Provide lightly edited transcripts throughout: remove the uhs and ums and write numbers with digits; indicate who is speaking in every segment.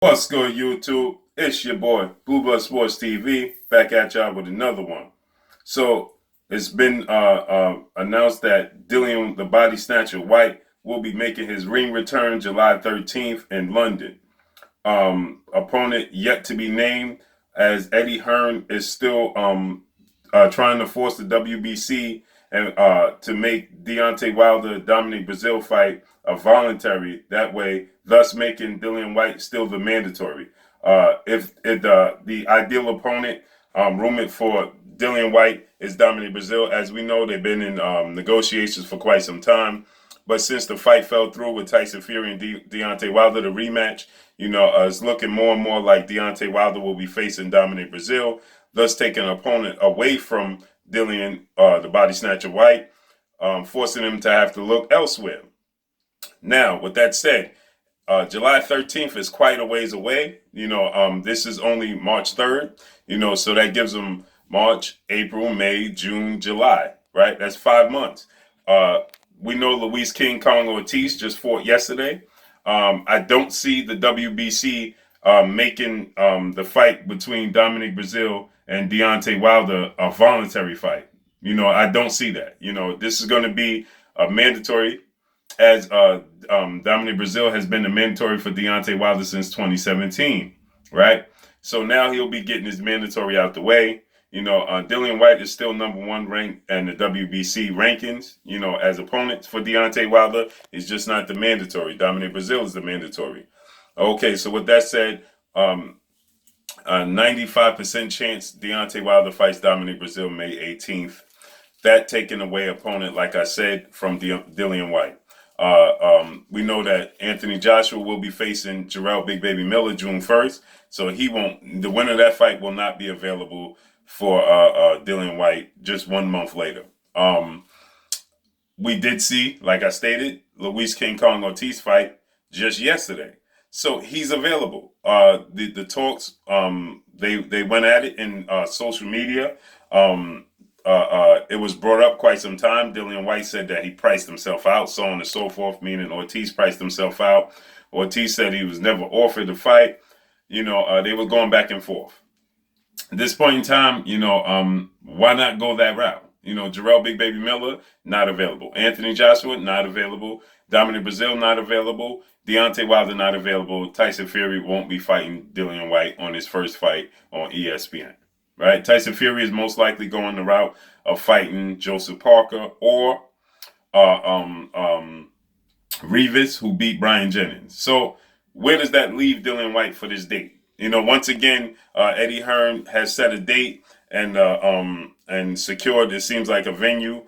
Speaker 1: What's good, YouTube? It's your boy, Blue Blood Sports TV, back at y'all with another one. So, it's been announced that Dillian, the body snatcher Whyte, will be making his ring return July 13th in London. Opponent yet to be named, as Eddie Hearn is still trying to force the WBC and to make Deontay Wilder Dominic Brazil fight a voluntary. That way, thus making Dillian Whyte still the mandatory. If the ideal opponent rumored for Dillian Whyte is Dominic Brazil, as we know, they've been in negotiations for quite some time. But since the fight fell through with Tyson Fury and Deontay Wilder, the rematch, it's looking more and more like Deontay Wilder will be facing Dominic Brazil, thus taking an opponent away from Dillian, the body snatcher Whyte, forcing him to have to look elsewhere. Now, with that said, July 13th is quite a ways away. This is only March 3rd, so that gives them March, April, May, June, July, right? That's 5 months. We know Luis King Kong Ortiz just fought yesterday. I don't see the WBC making the fight between Dominic Brazil and Deontay Wilder a voluntary fight. I don't see that. This is going to be a mandatory, as Dominic Brazil has been the mandatory for Deontay Wilder since 2017, right? So now he'll be getting his mandatory out the way. Dillian Whyte is still #1 ranked in the WBC rankings, as opponents for Deontay Wilder. It's just not the mandatory. Dominic Brazil is the mandatory. Okay, so with that said, a 95% chance Deontay Wilder fights Dominic Brazil May 18th. That taking away opponent, like I said, from Dillian Whyte. We know that Anthony Joshua will be facing Jarrell Big Baby Miller June 1st. So the winner of that fight will not be available for Dillian Whyte just 1 month later. We did see, like I stated, Luis King Kong Ortiz fight just yesterday. So he's available. The talks, they went at it in social media. It was brought up quite some time. Dillian Whyte said that he priced himself out, so on and so forth, meaning Ortiz priced himself out. Ortiz said he was never offered the fight. They were going back and forth. At this point in time, why not go that route? Jarrell Big Baby Miller, not available. Anthony Joshua, not available. Dominic Brazil, not available. Deontay Wilder, not available. Tyson Fury won't be fighting Dillian Whyte on his first fight on ESPN. Right? Tyson Fury is most likely going the route of fighting Joseph Parker or Rivas, who beat Brian Jennings. So where does that leave Dillian Whyte for this date? Once again, Eddie Hearn has set a date and secured, it seems like, a venue,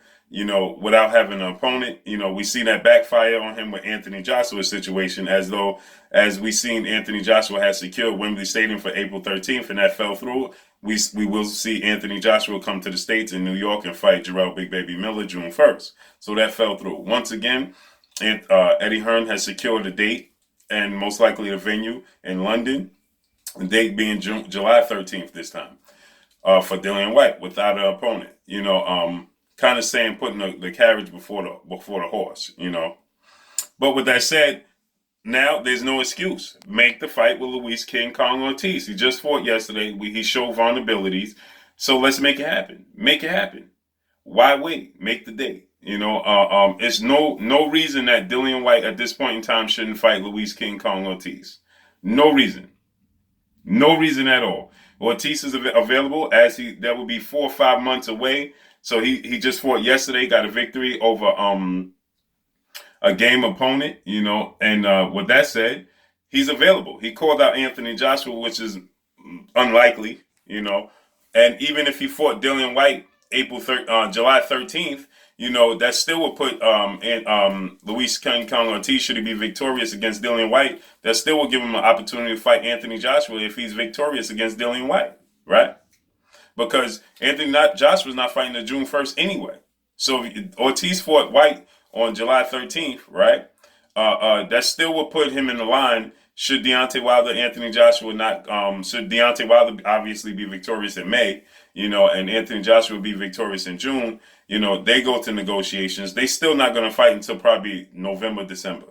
Speaker 1: without having an opponent. We see that backfire on him with Anthony Joshua's situation, as we seen Anthony Joshua has secured Wembley Stadium for April 13th, and that fell through. We will see Anthony Joshua come to the States in New York and fight Jarrell Big Baby Miller June 1st. So that fell through. Once again, Eddie Hearn has secured a date and most likely a venue in London. The date being July 13th this time for Dillian Whyte without an opponent. Kind of saying putting the carriage before the horse. But with that said, now there's no excuse. Make the fight with Luis King Kong Ortiz. He just fought yesterday. He showed vulnerabilities. So let's make it happen. Make it happen. Why wait? Make the date. It's no reason that Dillian Whyte at this point in time shouldn't fight Luis King Kong Ortiz. No reason. No reason at all. Ortiz is available, as that will be 4 or 5 months away. So he just fought yesterday, got a victory over a game opponent, and with that said, he's available. He called out Anthony Joshua, which is unlikely, and even if he fought Dillian Whyte July 13th, that still will put Luis King Kong Ortiz, should he be victorious against Dillian Whyte, that still will give him an opportunity to fight Anthony Joshua if he's victorious against Dillian Whyte, right? Because Anthony Joshua's not fighting the June 1st anyway. So if Ortiz fought Whyte on July 13th, right? That still will put him in the line. Should Deontay Wilder, Anthony Joshua not? Should Deontay Wilder obviously be victorious in May, and Anthony Joshua be victorious in June? They go to negotiations. They still not going to fight until probably November, December.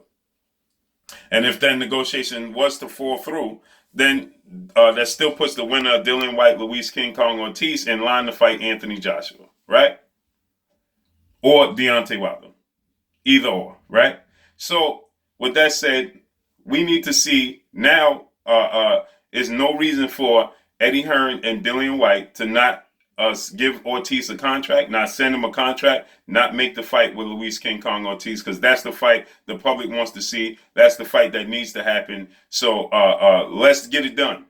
Speaker 1: And if that negotiation was to fall through, then that still puts the winner of Dillian Whyte, Luis King Kong Ortiz in line to fight Anthony Joshua, right? Or Deontay Wilder. Either or, right? So with that said, we need to see now is no reason for Eddie Hearn and Dillian Whyte to not give Ortiz a contract, not send him a contract, not make the fight with Luis King Kong Ortiz, because that's the fight the public wants to see. That's the fight that needs to happen. So let's get it done.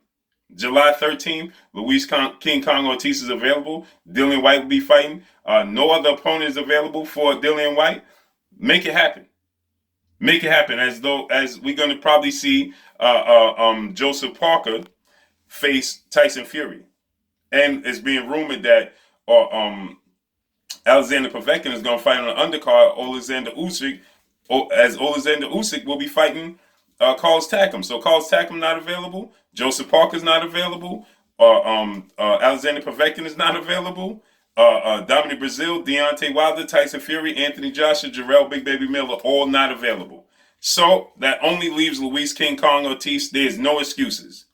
Speaker 1: July 13th, Luis King Kong Ortiz is available. Dillian Whyte will be fighting. No other opponent is available for Dillian Whyte. Make it happen. Make it happen. As we're going to probably see Joseph Parker face Tyson Fury. And it's being rumored that Alexander Povetkin is going to fight on the undercard Alexander Usyk, as Alexander Usyk will be fighting Carlos Takam. So Carlos Takam not available. Joseph Parker's not available. Alexander Povetkin is not available. Dominic Brazil, Deontay Wilder, Tyson Fury, Anthony Joshua, Jarrell Big Baby Miller, all not available. So that only leaves Luis King Kong Ortiz. There's no excuses.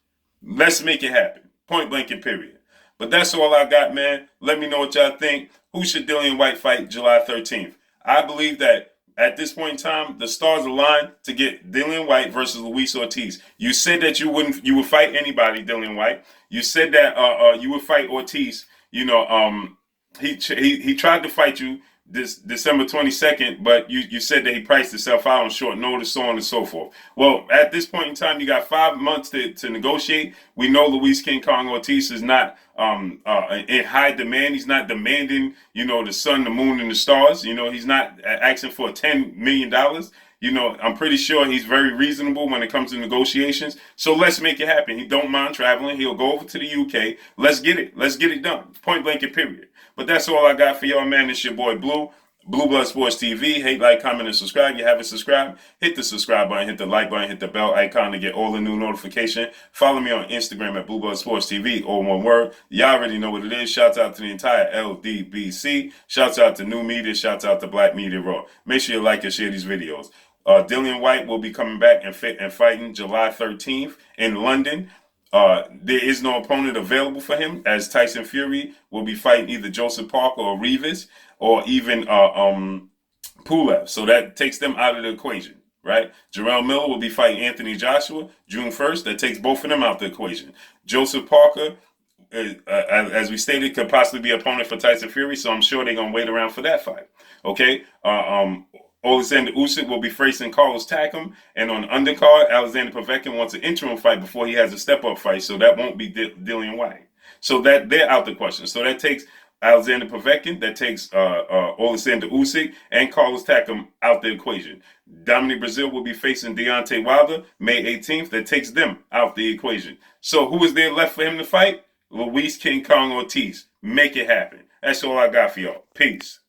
Speaker 1: Let's make it happen. Point blank and period. But that's all I got, man. Let me know what y'all think. Who should Dillian Whyte fight July 13th? I believe that at this point in time, the stars align to get Dillian Whyte versus Luis Ortiz. You said that you would fight anybody, Dillian Whyte. You said that you would fight Ortiz. You know, he tried to fight you this December 22nd, but you said that he priced himself out on short notice, so on and so forth. Well, at this point in time, you got 5 months to negotiate. We know Luis King Kong Ortiz is not in high demand. He's not demanding, the sun, the moon, and the stars. He's not asking for $10 million. I'm pretty sure he's very reasonable when it comes to negotiations. So let's make it happen. He don't mind traveling. He'll go over to the UK. Let's get it. Let's get it done. Point blank and period. But that's all I got for y'all, man. It's your boy Blue Blood Sports TV. Hate, like, comment, and subscribe. You haven't subscribed? Hit the subscribe button, hit the like button, hit the bell icon to get all the new notification. Follow me on Instagram at Blue Blood Sports TV, all one word. Y'all already know what it is. Shouts out to the entire LDBC. Shouts out to New Media. Shouts out to Black Media Raw. Make sure you like and share these videos. Dillian Whyte will be coming back and fighting July 13th in London. There is no opponent available for him, as Tyson Fury will be fighting either Joseph Parker or Rivas, or even Pulev. So that takes them out of the equation, right? Jarrell Miller will be fighting Anthony Joshua June 1st. That takes both of them out the equation. Joseph Parker, as we stated, could possibly be opponent for Tyson Fury, so I'm sure they're going to wait around for that fight. Okay? Alexander Usyk will be facing Carlos Takam, and on the undercard, Alexander Povetkin wants an interim fight before he has a step-up fight, so that won't be Dillian Whyte. So that they're out the question. So that takes Alexander Povetkin, that takes Alexander Usyk and Carlos Takam out the equation. Dominic Brazil will be facing Deontay Wilder May 18th. That takes them out the equation. So who is there left for him to fight? Luis King Kong Ortiz. Make it happen. That's all I got for y'all. Peace.